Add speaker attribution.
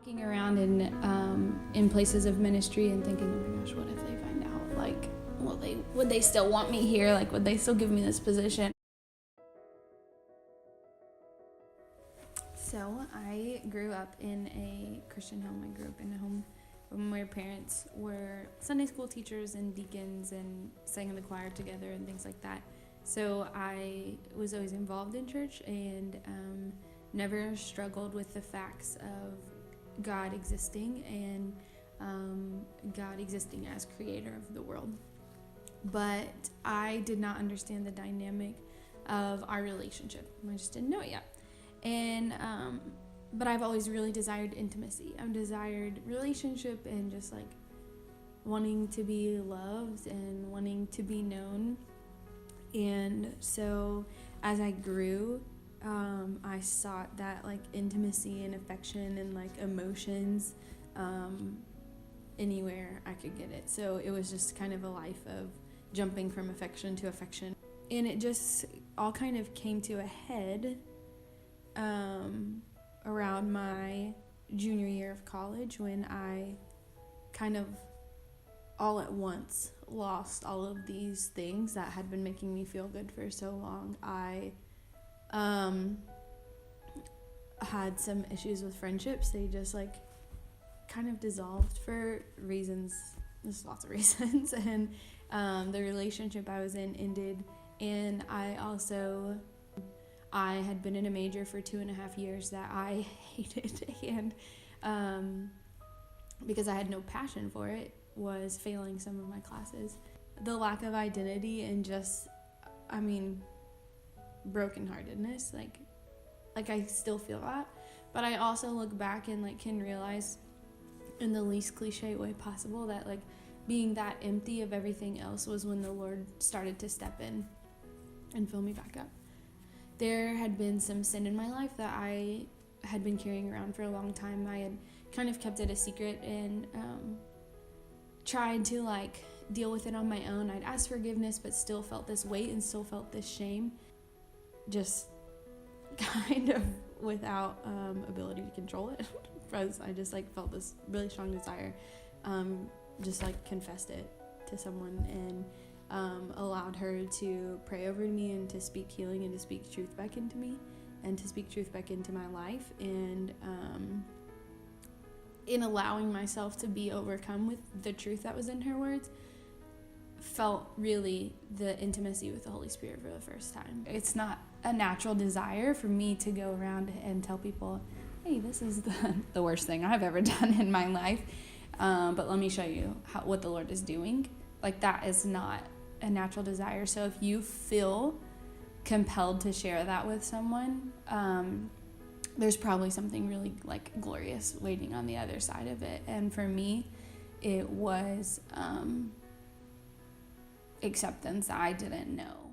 Speaker 1: Walking around in places of ministry and thinking, oh my gosh, what if they find out? Like, would they still want me here? Like, would they still give me this position? So I grew up in a Christian home. I grew up in a home where my parents were Sunday school teachers and deacons and sang in the choir together and things like that. So I was always involved in church and never struggled with the facts of God existing and God existing as creator of the world. But I did not understand the dynamic of our relationship. I just didn't know it yet. And but I've always really desired intimacy. I've desired relationship and just like wanting to be loved and wanting to be known. And so as I grew, I sought that like intimacy and affection and like emotions anywhere I could get it. So it was just kind of a life of jumping from affection to affection. And it just all kind of came to a head around my junior year of college when I kind of all at once lost all of these things that had been making me feel good for so long. I had some issues with friendships. They just like kind of dissolved for reasons. There's lots of reasons. And the relationship I was in ended. And I had been in a major for 2.5 years that I hated. And because I had no passion for it, was failing some of my classes. The lack of identity and just, brokenheartedness, like I still feel that, but I also look back and like can realize in the least cliche way possible that like being that empty of everything else was when the Lord started to step in and fill me back up. There had been some sin in my life that I had been carrying around for a long time. I had kind of kept it a secret and tried to like deal with it on my own. I'd asked forgiveness but still felt this weight and still felt this shame, just kind of without ability to control it. Because I just like felt this really strong desire, just like confessed it to someone and allowed her to pray over me and to speak healing and to speak truth back into me and to speak truth back into my life. And in allowing myself to be overcome with the truth that was in her words, felt really the intimacy with the Holy Spirit for the first time. It's not a natural desire for me to go around and tell people, hey, this is the worst thing I've ever done in my life, but let me show you what the Lord is doing. Like, that is not a natural desire. So if you feel compelled to share that with someone, there's probably something really like glorious waiting on the other side of it. And for me, it was acceptance that I didn't know.